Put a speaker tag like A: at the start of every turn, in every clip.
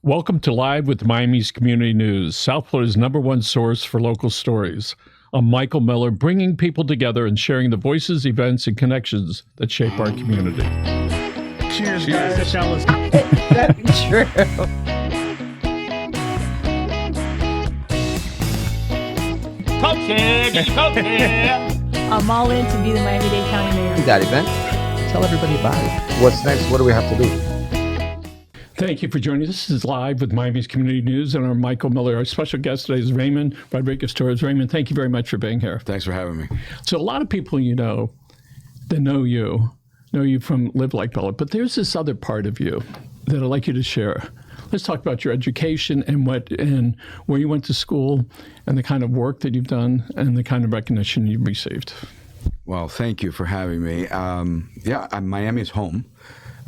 A: Welcome to Live with Miami's Community News, South Florida's #1 source for local stories. I'm Michael Miller, bringing people together and sharing the voices, events, and connections that shape our community.
B: Cheers, guys.
C: That'd be true.
D: I'm all in to be the Miami-Dade County mayor.
C: That event. Tell everybody about it. What's next? What do we have to do?
A: Thank you for joining us. This is Live with Miami's Community News, and I'm Michael Miller. Our special guest today is Raymond Rodriguez-Torres. Raymond, thank you very much for being here.
B: Thanks for having me.
A: So a lot of people that know you from Live Like Bella, but there's this other part of you that I'd like you to share. Let's talk about your education and where you went to school and the kind of work that you've done and the kind of recognition you've received.
B: Well, thank you for having me. Miami's home.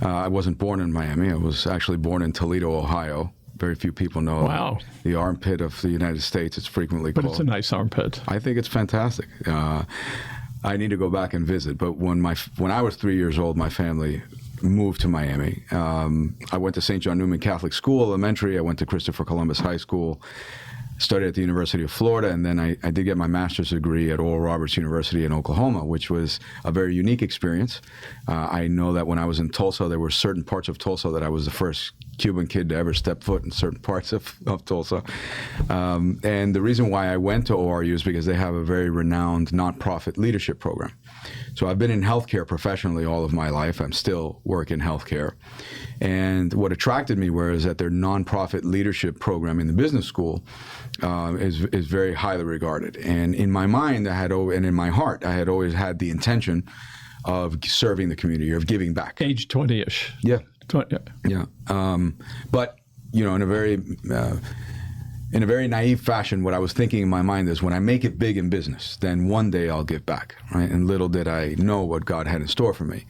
B: I wasn't born in Miami. I was actually born in Toledo, Ohio. Very few people know the armpit of the United States. It's frequently called.
A: But it's a nice armpit.
B: I think it's fantastic. I need to go back and visit. But when I was 3 years old, my family moved to Miami. I went to St. John Newman Catholic School, elementary. I went to Christopher Columbus High School. Studied at the University of Florida, and then I did get my master's degree at Oral Roberts University in Oklahoma, which was a very unique experience. I know that when I was in Tulsa, there were certain parts of Tulsa that I was the first Cuban kid to ever step foot in certain parts of Tulsa. And the reason why I went to ORU is because they have a very renowned nonprofit leadership program. So I've been in healthcare professionally all of my life. I'm still working healthcare. And what attracted me was that their nonprofit leadership program in the business school is very highly regarded. And in my mind, and in my heart, I had always had the intention of serving the community, of giving back.
A: Age 20-ish.
B: Yeah.
A: 20,
B: yeah. But, in a very naive fashion, what I was thinking in my mind is when I make it big in business, then one day I'll give back, right? And little did I know what God had in store for me.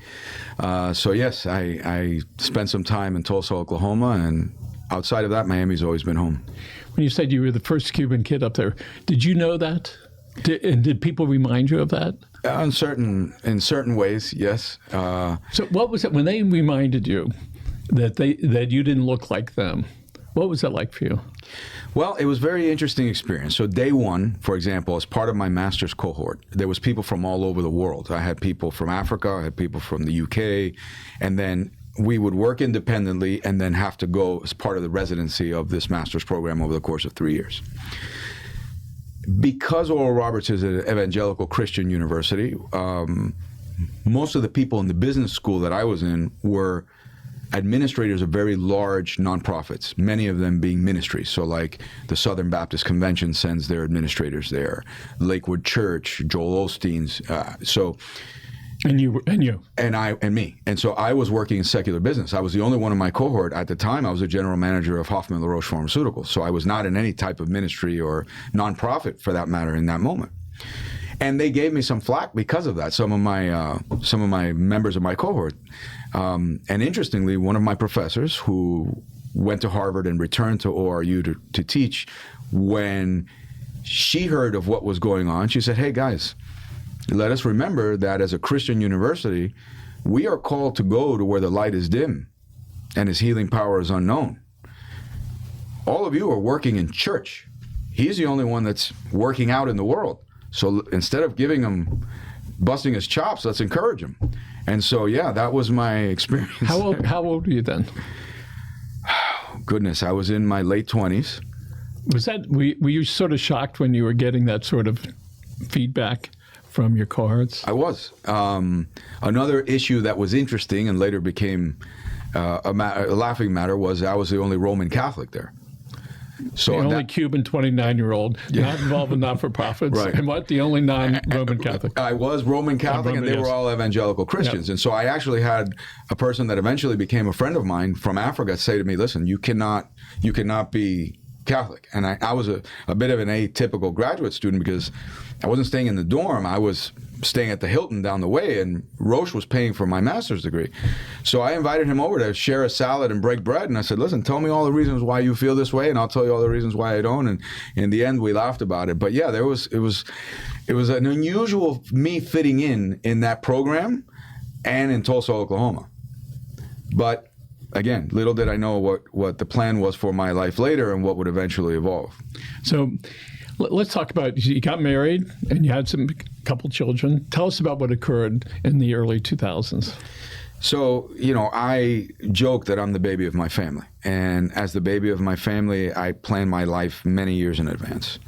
B: So yes, I spent some time in Tulsa, Oklahoma, and outside of that, Miami's always been home.
A: When you said you were the first Cuban kid up there, did you know that? Did people remind you of that?
B: In certain ways, yes.
A: So what was it when they reminded you that you didn't look like them? What was that like for you?
B: Well, it was a very interesting experience. So day one, for example, as part of my master's cohort, there was people from all over the world. I had people from Africa, I had people from the UK, and then we would work independently and then have to go as part of the residency of this master's program over the course of 3 years. Because Oral Roberts is an evangelical Christian university, most of the people in the business school that I was in were administrators of very large nonprofits, many of them being ministries. So like the Southern Baptist Convention sends their administrators there, Lakewood Church, Joel Osteen's. And me. And so I was working in secular business. I was the only one in my cohort. At the time, I was a general manager of Hoffman LaRoche Pharmaceuticals. So I was not in any type of ministry or nonprofit for that matter in that moment. And they gave me some flack because of that. Some of my members of my cohort. And interestingly, one of my professors who went to Harvard and returned to ORU to teach, when she heard of what was going on, she said, "Hey guys, let us remember that as a Christian university, we are called to go to where the light is dim and his healing power is unknown. All of you are working in church. He's the only one that's working out in the world. So instead of busting his chops, let's encourage him." And so, yeah, that was my experience.
A: How old were you then?
B: Goodness, I was in my late 20s.
A: Were you sort of shocked when you were getting that sort of feedback from your cohorts?
B: I was. Another issue that was interesting and later became a laughing matter was I was the only Roman Catholic there. So
A: the only Cuban 29-year-old, not involved in not-for-profits,
B: right.
A: And the only non-Roman Catholic?
B: I was Roman Catholic, and they were all evangelical Christians. Yep. And so I actually had a person that eventually became a friend of mine from Africa say to me, "Listen, you cannot be Catholic." And I was a bit of an atypical graduate student because I wasn't staying in the dorm. I was staying at the Hilton down the way, and Roche was paying for my master's degree. So I invited him over to share a salad and break bread, and I said, "Listen, tell me all the reasons why you feel this way, and I'll tell you all the reasons why I don't." And in the end, we laughed about it. But yeah, it was an unusual me fitting in that program and in Tulsa, Oklahoma. But again, little did I know what the plan was for my life later and what would eventually evolve.
A: So let's talk about, you got married and you had couple children. Tell us about what occurred in the early 2000s.
B: So, I joke that I'm the baby of my family. And as the baby of my family, I planned my life many years in advance.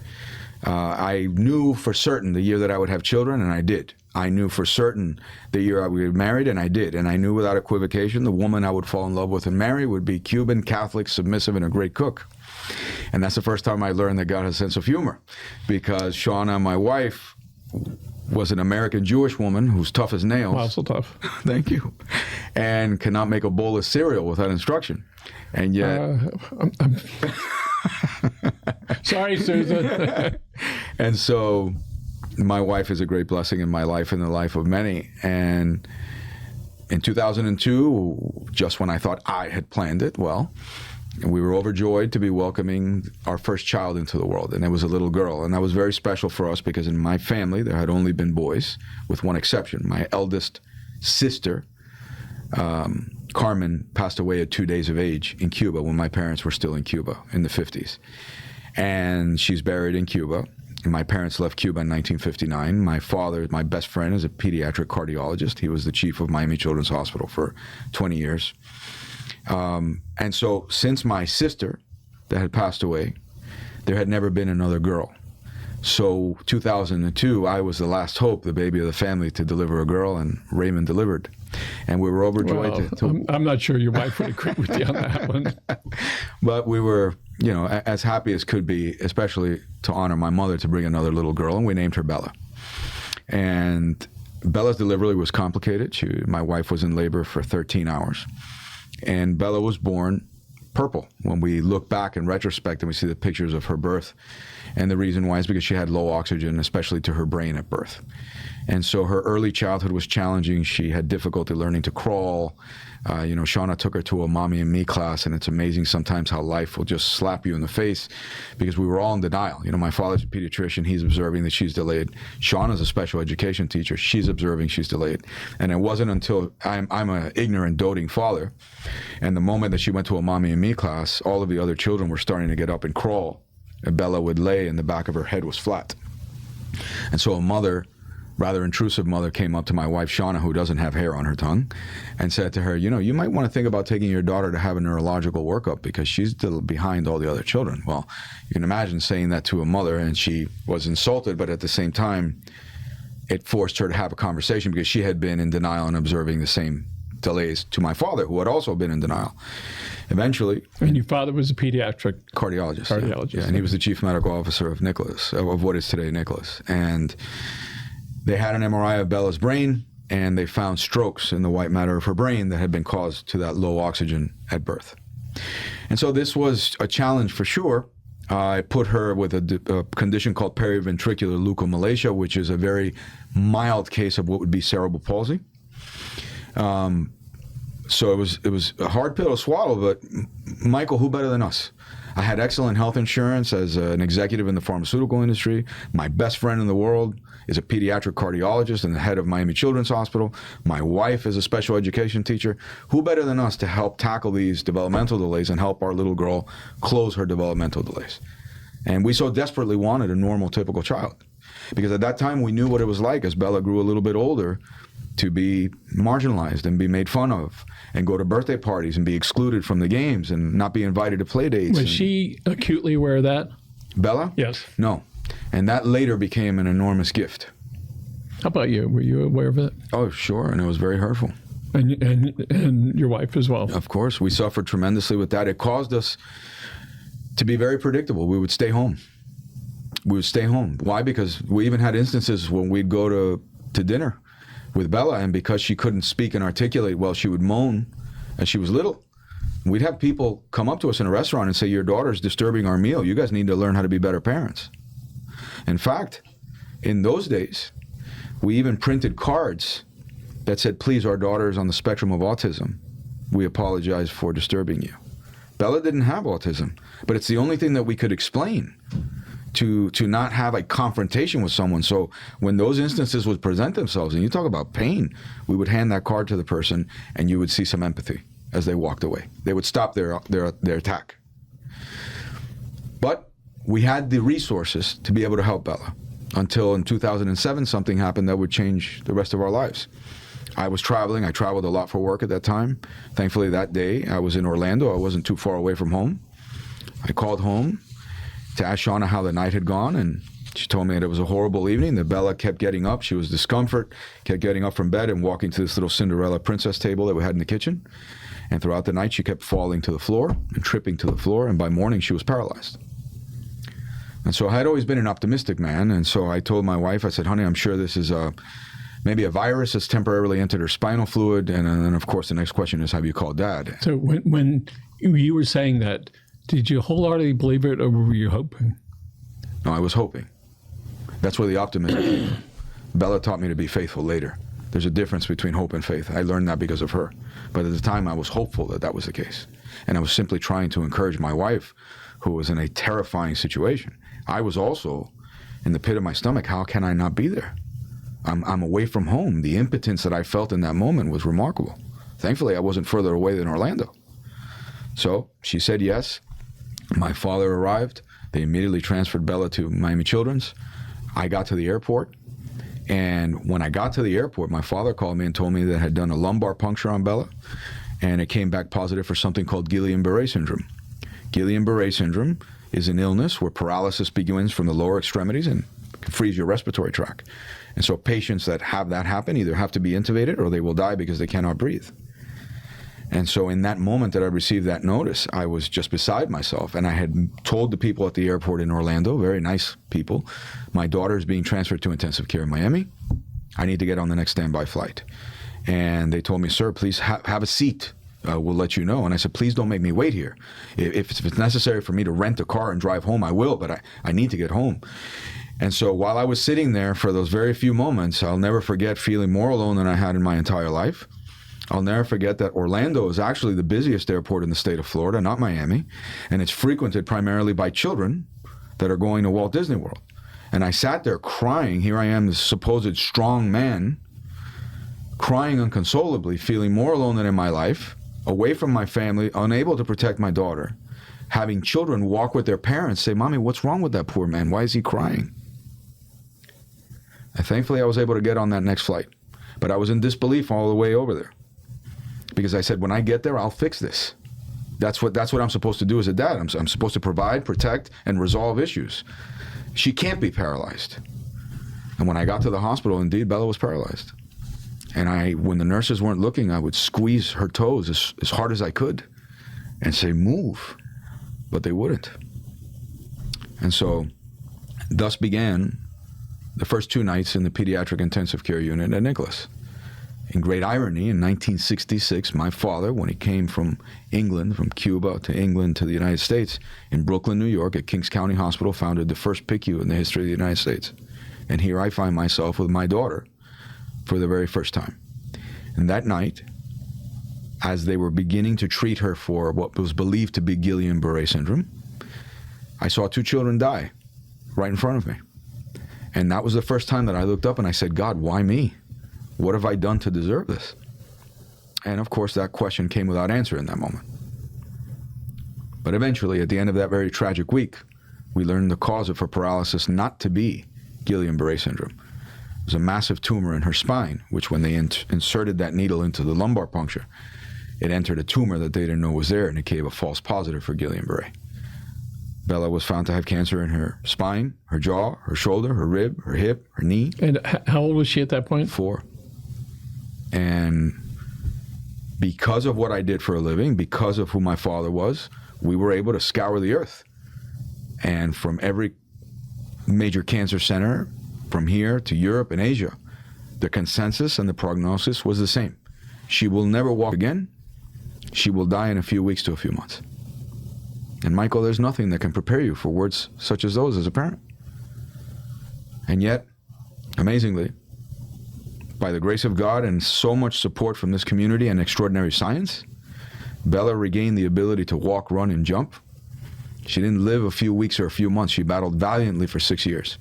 B: I knew for certain the year that I would have children, and I did. I knew for certain the year I would get married, and I did. And I knew without equivocation the woman I would fall in love with and marry would be Cuban, Catholic, submissive, and a great cook. And that's the first time I learned that God has a sense of humor, because Shauna, my wife, was an American Jewish woman who's tough as nails.
A: Wow, so tough.
B: Thank you. And cannot make a bowl of cereal without instruction. And yet...
A: Sorry, Susan.
B: And so my wife is a great blessing in my life and the life of many. And in 2002, just when I thought I had planned it well, we were overjoyed to be welcoming our first child into the world, and it was a little girl. And that was very special for us because in my family there had only been boys, with one exception. My eldest sister, Carmen, passed away at 2 days of age in Cuba when my parents were still in Cuba in the 50s. And she's buried in Cuba. My parents left Cuba in 1959. My father, my best friend, is a pediatric cardiologist. He was the chief of Miami Children's Hospital for 20 years. And so since my sister that had passed away, there had never been another girl. So 2002, I was the last hope, the baby of the family, to deliver a girl, and Raymond delivered. And we were overjoyed.
A: I'm not sure your wife would agree with you on that one.
B: But we were, as happy as could be, especially to honor my mother, to bring another little girl, and we named her Bella. And Bella's delivery was complicated. My wife was in labor for 13 hours. And Bella was born purple. When we look back in retrospect and we see the pictures of her birth, and the reason why is because she had low oxygen, especially to her brain at birth. And so her early childhood was challenging. She had difficulty learning to crawl. Shauna took her to a mommy and me class, and it's amazing sometimes how life will just slap you in the face, because we were all in denial. My father's a pediatrician. He's observing that she's delayed. Shauna's a special education teacher. She's observing she's delayed. And it wasn't until I'm an ignorant, doting father, and the moment that she went to a mommy and me class, all of the other children were starting to get up and crawl. And Bella would lay, and the back of her head was flat. And so a mother, rather intrusive mother, came up to my wife, Shauna, who doesn't have hair on her tongue, and said to her, you might want to think about taking your daughter to have a neurological workup because she's still behind all the other children. Well, you can imagine saying that to a mother, and she was insulted, but at the same time, it forced her to have a conversation because she had been in denial and observing the same delays to my father, who had also been in denial. Eventually...
A: And your father was a pediatric...
B: Cardiologist. Yeah, and he was the chief medical officer of Nicholas, of what is today Nicholas. And they had an MRI of Bella's brain, and they found strokes in the white matter of her brain that had been caused to that low oxygen at birth. And so this was a challenge for sure. I put her with a condition called periventricular leukomalacia, which is a very mild case of what would be cerebral palsy. So it was a hard pill to swallow, but Michael, who better than us? I had excellent health insurance as an executive in the pharmaceutical industry. My best friend in the world is a pediatric cardiologist and the head of Miami Children's Hospital. My wife is a special education teacher. Who better than us to help tackle these developmental delays and help our little girl close her developmental delays? And we so desperately wanted a normal, typical child, because at that time we knew what it was like as Bella grew a little bit older to be marginalized and be made fun of and go to birthday parties and be excluded from the games and not be invited to play dates.
A: Was she acutely aware of that?
B: Bella?
A: Yes.
B: No. And that later became an enormous gift.
A: How about you? Were you aware of it?
B: Oh, sure. And it was very hurtful.
A: And your wife as well?
B: Of course. We suffered tremendously with that. It caused us to be very predictable. We would stay home. Why? Because we even had instances when we'd go to dinner with Bella, and because she couldn't speak and articulate well, she would moan as she was little. We'd have people come up to us in a restaurant and say, your daughter's disturbing our meal. You guys need to learn how to be better parents. In fact, in those days, we even printed cards that said, please, our daughter is on the spectrum of autism. We apologize for disturbing you. Bella didn't have autism, but it's the only thing that we could explain to not have a confrontation with someone. So when those instances would present themselves, and you talk about pain, we would hand that card to the person and you would see some empathy. as they walked away. They would stop their attack. But we had the resources to be able to help Bella until in 2007 something happened that would change the rest of our lives. I was traveling. I traveled a lot for work at that time. Thankfully, that day I was in Orlando. I wasn't too far away from home. I called home to ask Shauna how the night had gone, and she told me that it was a horrible evening, that Bella kept getting up. She was discomfort, kept getting up from bed and walking to this little Cinderella princess table that we had in the kitchen. And throughout the night, she kept falling to the floor and tripping to the floor, and by morning, she was paralyzed. And so I had always been an optimistic man, and so I told my wife, I said, honey, I'm sure this is maybe a virus that's temporarily entered her spinal fluid. And then, of course, the next question is, have you called Dad?
A: So when you were saying that, did you wholeheartedly believe it, or were you hoping?
B: No, I was hoping. That's where the optimism came from. Bella taught me to be faithful later. There's a difference between hope and faith. I learned that because of her. But at the time, I was hopeful that that was the case. And I was simply trying to encourage my wife, who was in a terrifying situation. I was also in the pit of my stomach. How can I not be there? I'm away from home. The impotence that I felt in that moment was remarkable. Thankfully, I wasn't further away than Orlando. So she said yes. My father arrived. They immediately transferred Bella to Miami Children's. I got to the airport. And when I got to the airport, my father called me and told me that I had done a lumbar puncture on Bella, and it came back positive for something called Guillain-Barré syndrome. Guillain-Barré syndrome is an illness where paralysis begins from the lower extremities and can freeze your respiratory tract. And so patients that have that happen either have to be intubated or they will die because they cannot breathe. And so in that moment that I received that notice, I was just beside myself. And I had told the people at the airport in Orlando, very nice people, my daughter is being transferred to intensive care in Miami. I need to get on the next standby flight. And they told me, sir, please have a seat. We'll let you know. And I said, please don't make me wait here. If it's necessary for me to rent a car and drive home, I will, but I need to get home. And so while I was sitting there for those very few moments, I'll never forget feeling more alone than I had in my entire life. I'll never forget that Orlando is actually the busiest airport in the state of Florida, not Miami, and it's frequented primarily by children that are going to Walt Disney World. And I sat there crying. Here I am, this supposed strong man, crying inconsolably, feeling more alone than in my life, away from my family, unable to protect my daughter, having children walk with their parents, say, Mommy, what's wrong with that poor man? Why is he crying? And thankfully, I was able to get on that next flight. But I was in disbelief all the way over there. Because I said, when I get there, I'll fix this. That's what I'm supposed to do as a dad. I'm supposed to provide, protect, and resolve issues. She can't be paralyzed. And when I got to the hospital, indeed, Bella was paralyzed. And when the nurses weren't looking, I would squeeze her toes as hard as I could and say, move. But they wouldn't. And so thus began the first 2 nights in the pediatric intensive care unit at Nicholas. In great irony, in 1966, my father, when he came from England, from Cuba to England to the United States, in Brooklyn, New York, at Kings County Hospital, founded the first PICU in the history of the United States. And here I find myself with my daughter for the very first time. And that night, as they were beginning to treat her for what was believed to be Guillain-Barré syndrome, I saw 2 children die right in front of me. And that was the first time that I looked up and I said, God, why me? What have I done to deserve this? And of course, that question came without answer in that moment. But eventually, at the end of that very tragic week, we learned the cause of her paralysis not to be Guillain-Barré syndrome. It was a massive tumor in her spine, which when they inserted that needle into the lumbar puncture, it entered a tumor that they didn't know was there, and it gave a false positive for Guillain-Barré. Bella was found to have cancer in her spine, her jaw, her shoulder, her rib, her hip, her knee.
A: And how old was she at that point?
B: 4. And because of what I did for a living, because of who my father was, we were able to scour the earth. And from every major cancer center, from here to Europe and Asia, the consensus and the prognosis was the same. She will never walk again. She will die in a few weeks to a few months. And Michael, there's nothing that can prepare you for words such as those as a parent. And yet, amazingly, by the grace of God and so much support from this community and extraordinary science, Bella regained the ability to walk, run, and jump. She didn't live a few weeks or a few months. She battled valiantly for 6 years.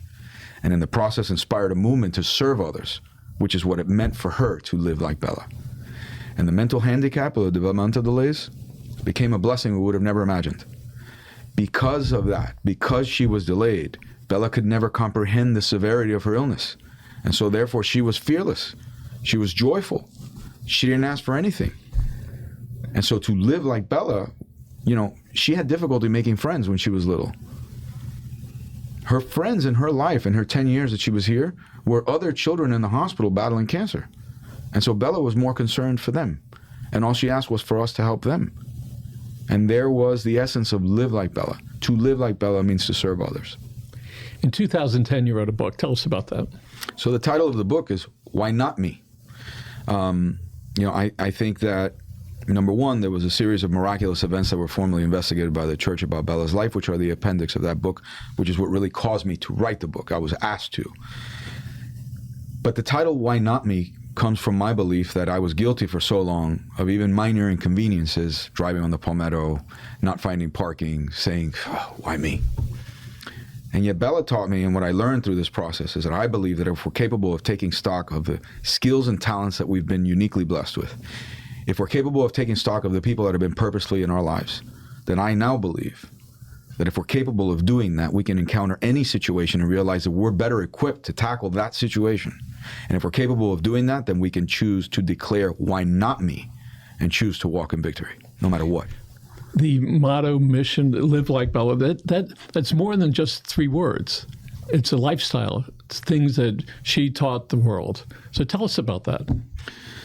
B: And in the process inspired a movement to serve others, which is what it meant for her to live like Bella. and the mental handicap of the developmental delays became a blessing we would have never imagined. Because of that, because she was delayed, Bella could never comprehend the severity of her illness. And so therefore she was fearless. She was joyful. She didn't ask for anything. And so to live like Bella, she had difficulty making friends when she was little. Her friends in her life, in her 10 years that she was here, were other children in the hospital battling cancer. And so Bella was more concerned for them. And all she asked was for us to help them. And there was the essence of live like Bella. To live like Bella means to serve others.
A: In 2010, you wrote a book. Tell us about that.
B: So the title of the book is Why Not Me? I think that, number one, there was a series of miraculous events that were formally investigated by the church about Bella's life, which are the appendix of that book, which is what really caused me to write the book. I was asked to. But the title, Why Not Me, comes from my belief that I was guilty for so long of even minor inconveniences, driving on the Palmetto, not finding parking, saying, why me? And yet Bella taught me, and what I learned through this process is that I believe that if we're capable of taking stock of the skills and talents that we've been uniquely blessed with, if we're capable of taking stock of the people that have been purposefully in our lives, then I now believe that if we're capable of doing that, we can encounter any situation and realize that we're better equipped to tackle that situation. And if we're capable of doing that, then we can choose to declare, why not me, and choose to walk in victory, no matter what.
A: The motto, mission, live like Bella, that's more than just 3 words. It's a lifestyle. It's things that she taught the world. So tell us about that.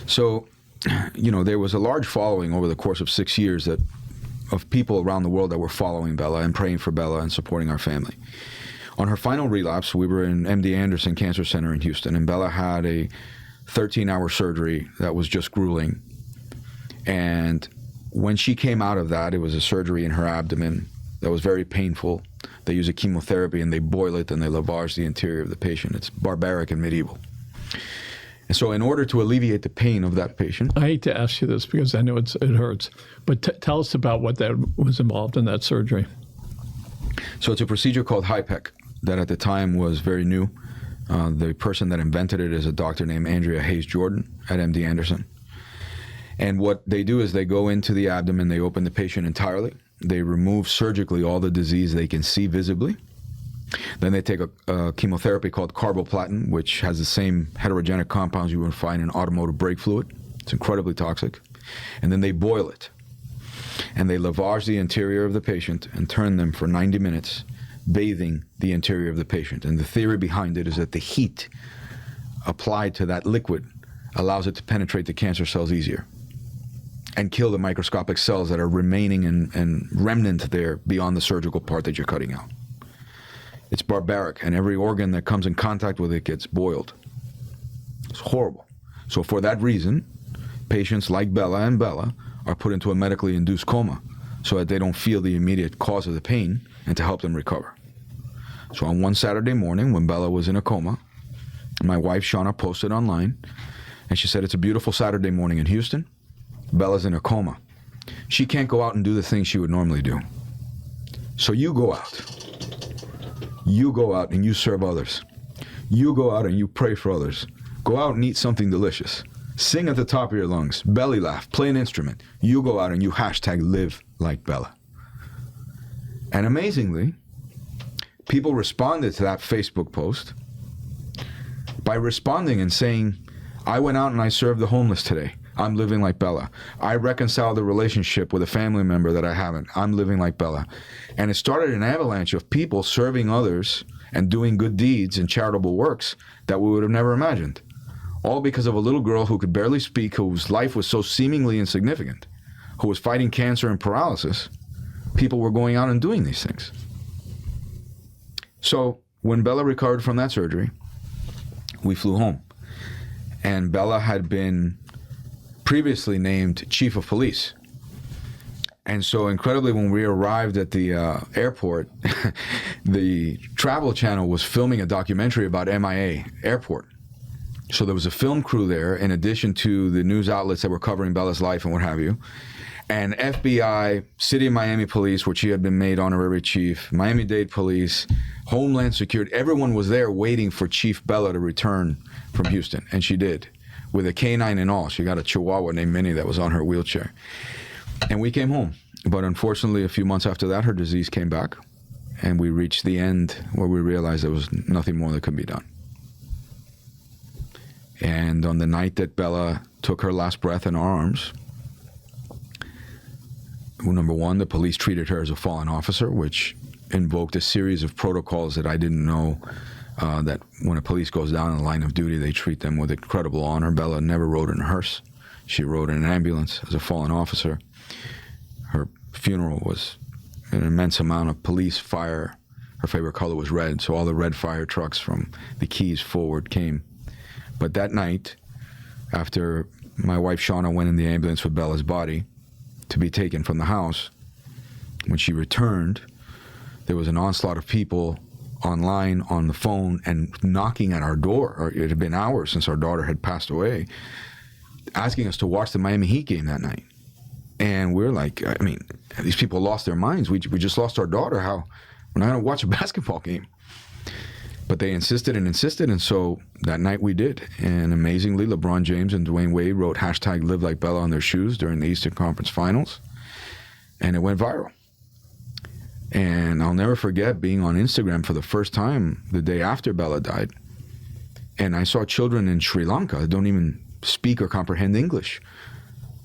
B: So, there was a large following over the course of 6 years of people around the world that were following Bella and praying for Bella and supporting our family. On her final relapse, we were in MD Anderson Cancer Center in Houston, and Bella had a 13-hour surgery that was just grueling. And when she came out of that, it was a surgery in her abdomen that was very painful. They use a chemotherapy, and they boil it, and they lavage the interior of the patient. It's barbaric and medieval. And so in order to alleviate the pain of that patient...
A: I hate to ask you this because I know it hurts, but tell us about what that was involved in that surgery.
B: So it's a procedure called HIPEC that at the time was very new. The person that invented it is a doctor named Andrea Hayes Jordan at MD Anderson. And what they do is they go into the abdomen, they open the patient entirely, they remove surgically all the disease they can see visibly. Then they take a chemotherapy called carboplatin, which has the same heterogenic compounds you would find in automotive brake fluid. It's incredibly toxic. And then they boil it. And they lavage the interior of the patient and turn them for 90 minutes, bathing the interior of the patient. And the theory behind it is that the heat applied to that liquid allows it to penetrate the cancer cells easier and kill the microscopic cells that are remaining and remnant there beyond the surgical part that you're cutting out. It's barbaric, and every organ that comes in contact with it gets boiled. It's horrible. So for that reason, patients like Bella and Bella are put into a medically induced coma so that they don't feel the immediate cause of the pain and to help them recover. So on one Saturday morning when Bella was in a coma, my wife Shauna posted online, and she said, it's a beautiful Saturday morning in Houston. Bella's in a coma. She can't go out and do the things she would normally do. So you go out. You go out and you serve others. You go out and you pray for others. Go out and eat something delicious. Sing at the top of your lungs. Belly laugh. Play an instrument. You go out and you hashtag live like Bella. And amazingly, people responded to that Facebook post by responding and saying, I went out and I served the homeless today. I'm living like Bella. I reconciled the relationship with a family member that I haven't. I'm living like Bella. And it started an avalanche of people serving others and doing good deeds and charitable works that we would have never imagined. All because of a little girl who could barely speak, whose life was so seemingly insignificant, who was fighting cancer and paralysis. People were going out and doing these things. So when Bella recovered from that surgery, we flew home. And Bella had been previously named chief of police. And so incredibly, when we arrived at the airport, the Travel Channel was filming a documentary about MIA Airport. So there was a film crew there, in addition to the news outlets that were covering Bella's life and what have you. And FBI, City of Miami Police, which she had been made honorary chief, Miami-Dade Police, Homeland Security, everyone was there waiting for Chief Bella to return from Houston, and she did. with a canine and all. She got a Chihuahua named Minnie that was on her wheelchair. And we came home. But unfortunately, a few months after that, her disease came back. And we reached the end where we realized there was nothing more that could be done. And on the night that Bella took her last breath in our arms, number one, the police treated her as a fallen officer, which invoked a series of protocols that I didn't know, that when a police goes down in the line of duty, they treat them with incredible honor. Bella never rode in a hearse. She rode in an ambulance as a fallen officer. Her funeral was an immense amount of police, fire. Her favorite color was red, so all the red fire trucks from the Keys forward came. But that night, after my wife Shauna went in the ambulance with Bella's body to be taken from the house, when she returned, there was an onslaught of people online, on the phone, and knocking at our door. It had been hours since our daughter had passed away, asking us to watch the Miami Heat game that night. And we're like, I mean, these people lost their minds. We just lost our daughter. How? We're not going to watch a basketball game. But they insisted, and so that night we did. And amazingly, LeBron James and Dwayne Wade wrote hashtag Live Like Bella on their shoes during the Eastern Conference Finals. And it went viral. And I'll never forget being on Instagram for the first time the day after Bella died. And I saw children in Sri Lanka that don't even speak or comprehend English,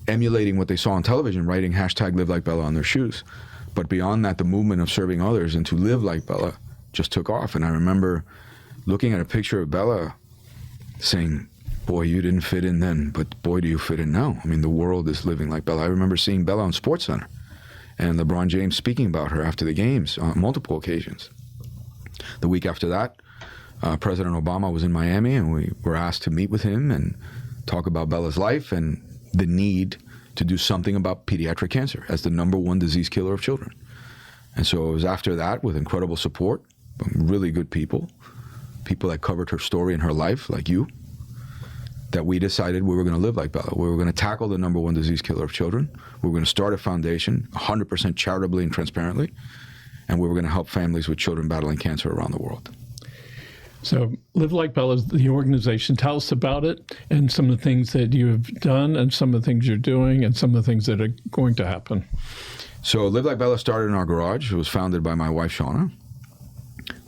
B: emulating what they saw on television, writing hashtag Live Like Bella on their shoes. But beyond that, the movement of serving others and to live like Bella just took off. And I remember looking at a picture of Bella saying, boy, you didn't fit in then, but boy, do you fit in now. I mean, the world is living like Bella. I remember seeing Bella on SportsCenter and LeBron James speaking about her after the games on multiple occasions. The week after that, President Obama was in Miami, and we were asked to meet with him and talk about Bella's life and the need to do something about pediatric cancer as the #1 disease killer of children. And so it was after that, with incredible support from really good people that covered her story and her life, like you, that we decided we were going to live like Bella. We were going to tackle the #1 disease killer of children. We were going to start a foundation 100% charitably and transparently, and we were going to help families with children battling cancer around the world.
A: So Live Like Bella is the organization. Tell us about it and some of the things that you have done and some of the things you're doing and some of the things that are going to happen.
B: So Live Like Bella started in our garage. It was founded by my wife, Shauna,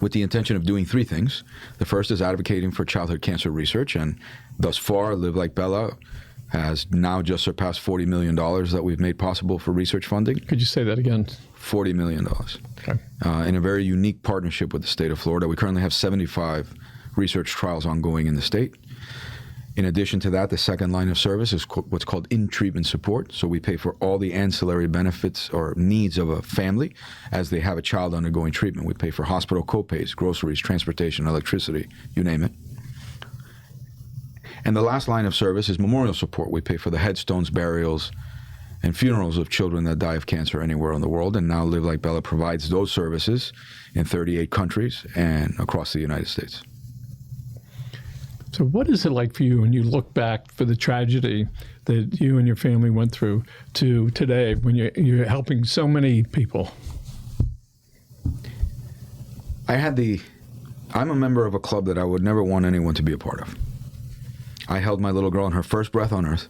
B: with the intention of doing 3 things. The first is advocating for childhood cancer research, and thus far, Live Like Bella has now just surpassed $40 million that we've made possible for research funding.
A: Could you say that again?
B: $40 million.
A: Okay.
B: In a very unique partnership with the state of Florida. We currently have 75 research trials ongoing in the state. In addition to that, the second line of service is what's called in-treatment support. So we pay for all the ancillary benefits or needs of a family as they have a child undergoing treatment. We pay for hospital copays, groceries, transportation, electricity, you name it. And the last line of service is memorial support. We pay for the headstones, burials, and funerals of children that die of cancer anywhere in the world. And now Live Like Bella provides those services in 38 countries and across the United States.
A: So what is it like for you when you look back for the tragedy that you and your family went through to today when you're helping so many people?
B: I'm a member of a club that I would never want anyone to be a part of. I held my little girl in her first breath on earth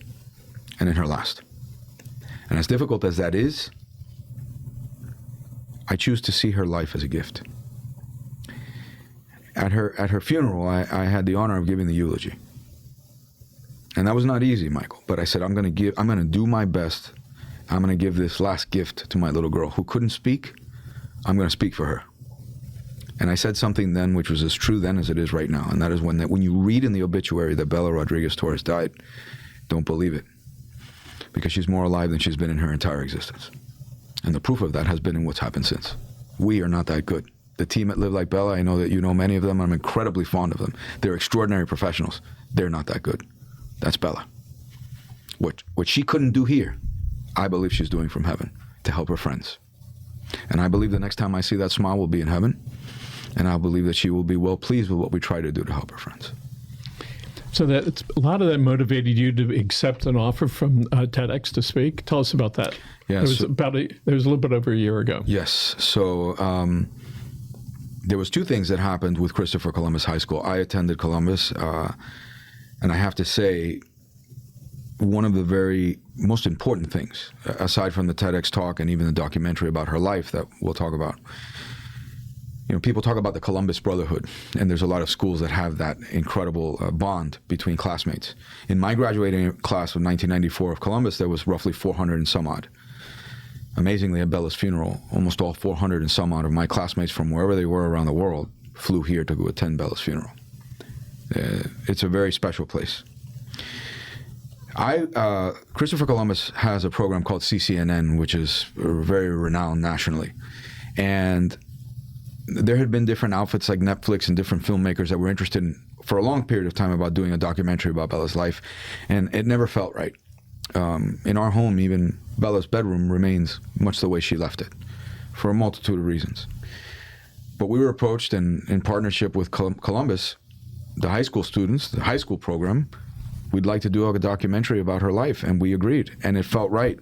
B: and in her last. And as difficult as that is, I choose to see her life as a gift. At her funeral, I had the honor of giving the eulogy. And that was not easy, Michael. But I said, I'm going to do my best. I'm going to give this last gift to my little girl who couldn't speak. I'm going to speak for her. And I said something then which was as true then as it is right now. And that is when you read in the obituary that Bella Rodriguez-Torres died, don't believe it. Because she's more alive than she's been in her entire existence. And the proof of that has been in what's happened since. We are not that good. The team at Live Like Bella, I know that you know many of them. I'm incredibly fond of them. They're extraordinary professionals. They're not that good. That's Bella. What she couldn't do here, I believe she's doing from heaven to help her friends. And I believe the next time I see that smile will be in heaven. And I believe that she will be well pleased with what we try to do to help her friends.
A: So that a lot of that motivated you to accept an offer from TEDx to speak. Tell us about that.
B: Yes.
A: It was a little bit over a year ago.
B: Yes. So there was 2 things that happened with Christopher Columbus High School. I attended Columbus, and I have to say, one of the very most important things, aside from the TEDx talk and even the documentary about her life that we'll talk about. You know, people talk about the Columbus Brotherhood, and there's a lot of schools that have that incredible bond between classmates. In my graduating class of 1994 of Columbus, there was roughly 400 and some odd. Amazingly, at Bella's funeral, almost all 400 and some odd of my classmates from wherever they were around the world flew here to go attend Bella's funeral. It's a very special place. Christopher Columbus has a program called CCNN, which is very renowned nationally. And there had been different outfits like Netflix and different filmmakers that were interested in, for a long period of time, about doing a documentary about Bella's life, and it never felt right. In our home, even Bella's bedroom remains much the way she left it, for a multitude of reasons. But we were approached, and in partnership with Columbus, the high school students, the high school program, we'd like to do a documentary about her life, and we agreed, and it felt right.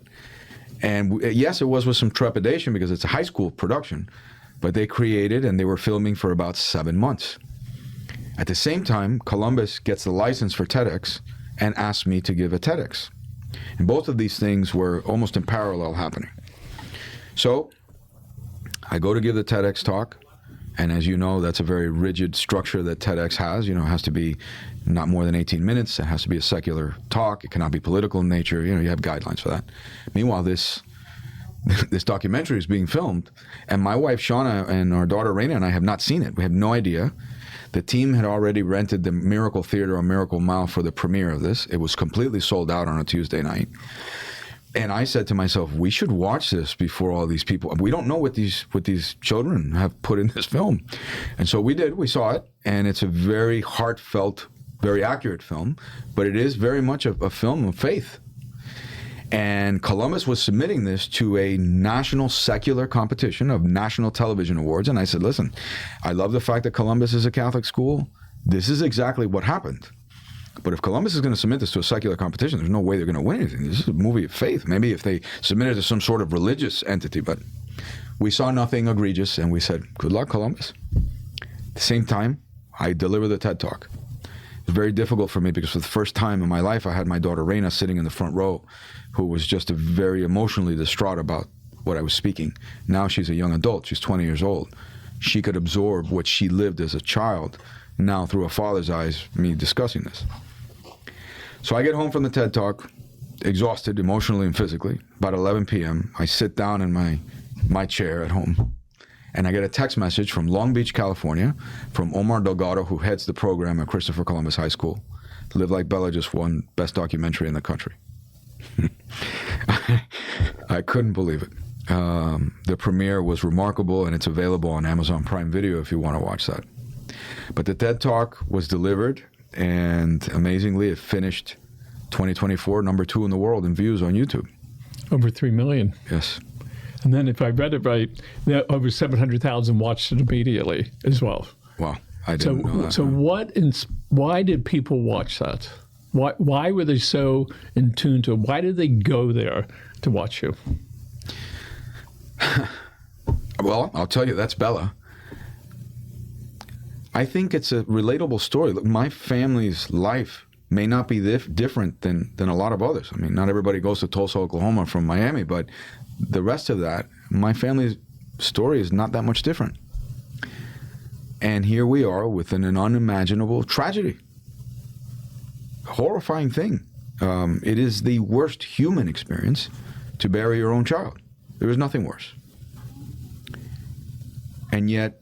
B: And yes, it was with some trepidation because it's a high school production, but they created and they were filming for about 7 months. At the same time, Columbus gets the license for TEDx and asks me to give a TEDx. And both of these things were almost in parallel happening. So I go to give the TEDx talk, and as you know, that's a very rigid structure that TEDx has. You know, it has to be not more than 18 minutes. It has to be a secular talk. It cannot be political in nature. You know, you have guidelines for that. Meanwhile, this documentary is being filmed, and my wife Shauna and our daughter Raina and I have not seen it. We have no idea. The team had already rented the Miracle Theater on Miracle Mile for the premiere of this. It was completely sold out on a Tuesday night. And I said to myself, we should watch this before all these people. We don't know what these children have put in this film. And so we did. We saw it, and it's a very heartfelt, very accurate film, but it is very much a film of faith. And Columbus was submitting this to a national secular competition of national television awards. And I said, listen, I love the fact that Columbus is a Catholic school. This is exactly what happened. But if Columbus is going to submit this to a secular competition, there's no way they're going to win anything. This is a movie of faith. Maybe if they submit it to some sort of religious entity. But we saw nothing egregious, and we said, good luck, Columbus. At the same time, I delivered the TED Talk. It was very difficult for me because for the first time in my life, I had my daughter Raina sitting in the front row, who was just very emotionally distraught about what I was speaking. Now she's a young adult. She's 20 years old. She could absorb what she lived as a child, now through a father's eyes, me discussing this. So I get home from the TED Talk, exhausted emotionally and physically. About 11 p.m., I sit down in my chair at home, and I get a text message from Long Beach, California, from Omar Delgado, who heads the program at Christopher Columbus High School. Live Like Bella just won Best Documentary in the country. I couldn't believe it. The premiere was remarkable, and it's available on Amazon Prime Video if you want to watch that. But the TED Talk was delivered, and amazingly, it finished 2024 number 2 in the world in views on YouTube.
A: Over 3 million.
B: Yes.
A: And then if I read it right, over 700,000 watched it immediately as well.
B: Wow. I didn't know that.
A: So why did people watch that? Why were they so in tune to it? Why did they go there to watch you?
B: Well, I'll tell you, that's Bella. I think it's a relatable story. Look, my family's life may not be different than a lot of others. I mean, not everybody goes to Tulsa, Oklahoma from Miami, but the rest of that, my family's story is not that much different. And here we are with an unimaginable tragedy. Horrifying thing. It is the worst human experience to bury your own child. There is nothing worse. And yet,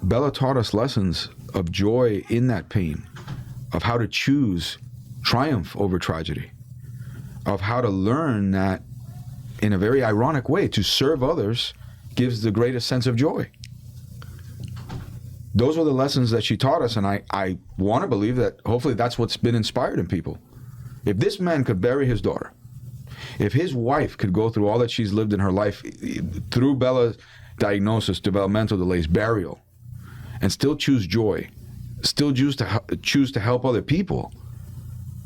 B: Bella taught us lessons of joy in that pain, of how to choose triumph over tragedy, of how to learn that in a very ironic way, to serve others gives the greatest sense of joy. Those were the lessons that she taught us, and I want to believe that hopefully that's what's been inspired in people. If this man could bury his daughter, if his wife could go through all that she's lived in her life, through Bella's diagnosis, developmental delays, burial, and still choose joy, still choose to help other people,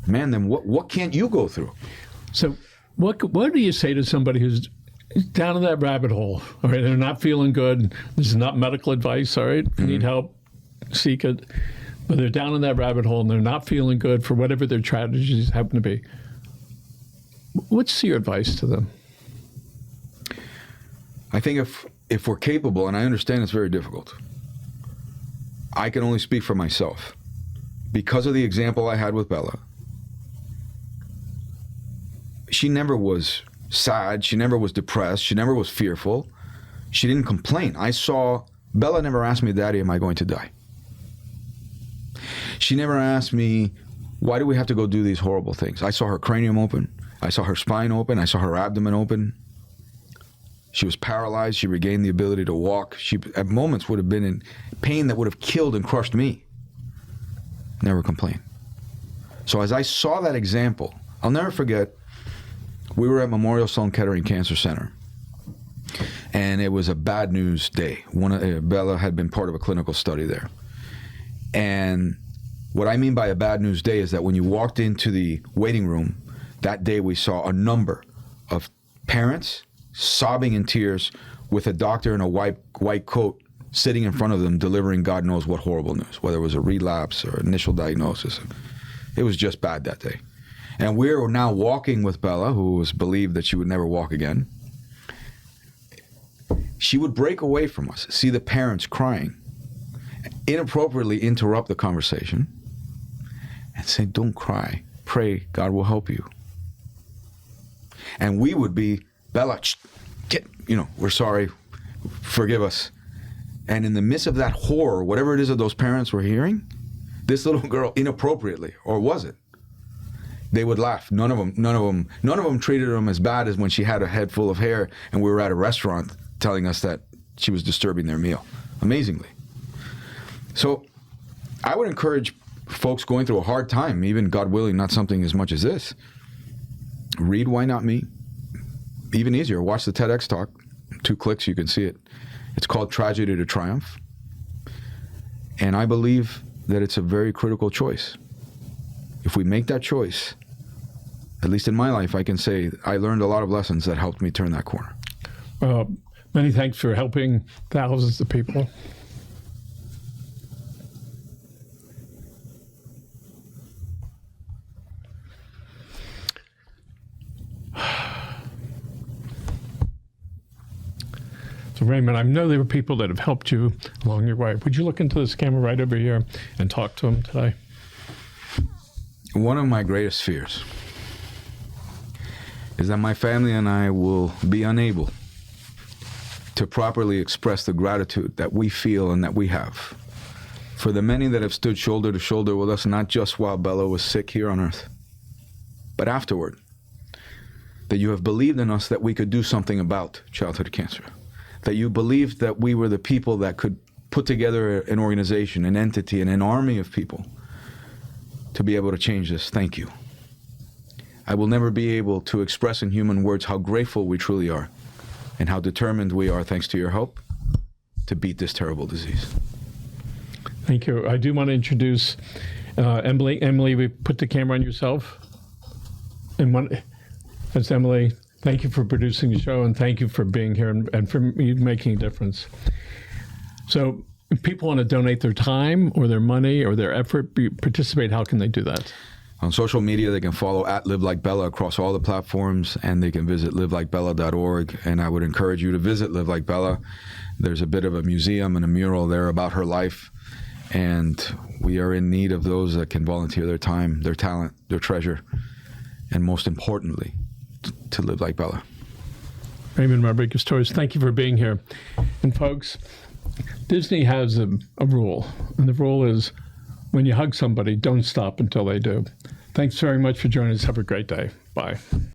B: man, then what can't you go through?
A: So what do you say to somebody who's down in that rabbit hole? All right, they're not feeling good. This is not medical advice. All right, if you need help, seek it. but they're down in that rabbit hole and they're not feeling good for whatever their strategies happen to be. What's your advice to them?
B: I think if we're capable, and I understand it's very difficult, I can only speak for myself. Because of the example I had with Bella, she never was sad, she never was depressed, she never was fearful, she didn't complain. Bella never asked me, Daddy, am I going to die? She never asked me, why do we have to go do these horrible things? I saw her cranium open, I saw her spine open, I saw her abdomen open. She was paralyzed, she regained the ability to walk. She, at moments, would have been in pain that would have killed and crushed me. Never complained. So as I saw that example, I'll never forget, we were at Memorial Sloan Kettering Cancer Center, and it was a bad news day. Bella had been part of a clinical study there. And what I mean by a bad news day is that when you walked into the waiting room, that day we saw a number of parents sobbing in tears with a doctor in a white coat sitting in front of them delivering God knows what horrible news, whether it was a relapse or initial diagnosis. It was just bad that day. And we're now walking with Bella, who was believed that she would never walk again. She would break away from us, see the parents crying, inappropriately interrupt the conversation, and say, don't cry, pray, God will help you. And we would be, Bella, we're sorry, forgive us. And in the midst of that horror, whatever it is that those parents were hearing, this little girl, inappropriately, or was it? They would laugh. None of them treated them as bad as when she had a head full of hair and we were at a restaurant telling us that she was disturbing their meal, amazingly. So I would encourage folks going through a hard time, even, God willing, not something as much as this, read Why Not Me? Even easier, watch the TEDx talk. 2 clicks, you can see it. It's called Tragedy to Triumph. And I believe that it's a very critical choice. If we make that choice, at least in my life, I can say I learned a lot of lessons that helped me turn that corner.
A: Many thanks for helping thousands of people. So Raymond, I know there were people that have helped you along your way. Would you look into this camera right over here and talk to them today?
B: One of my greatest fears is that my family and I will be unable to properly express the gratitude that we feel and that we have for the many that have stood shoulder to shoulder with us, not just while Bella was sick here on earth, but afterward. That you have believed in us that we could do something about childhood cancer. That you believed that we were the people that could put together an organization, an entity, and an army of people to be able to change this. Thank you. I will never be able to express in human words how grateful we truly are and how determined we are, thanks to your help, to beat this terrible disease.
A: Thank you. I do want to introduce Emily. Emily, we put the camera on yourself. And that's Emily. Thank you for producing the show, and thank you for being here and for making a difference. So if people want to donate their time or their money or their effort, participate, how can they do that?
B: On social media, they can follow @LiveLikeBella across all the platforms, and they can visit livelikebella.org. And I would encourage you to visit Live Like Bella. There's a bit of a museum and a mural there about her life, and we are in need of those that can volunteer their time, their talent, their treasure, and most importantly, to live like Bella.
A: Raymond Rodriguez-Torres, thank you for being here. And folks, Disney has a rule, and the rule is when you hug somebody, don't stop until they do. Thanks very much for joining us. Have a great day. Bye.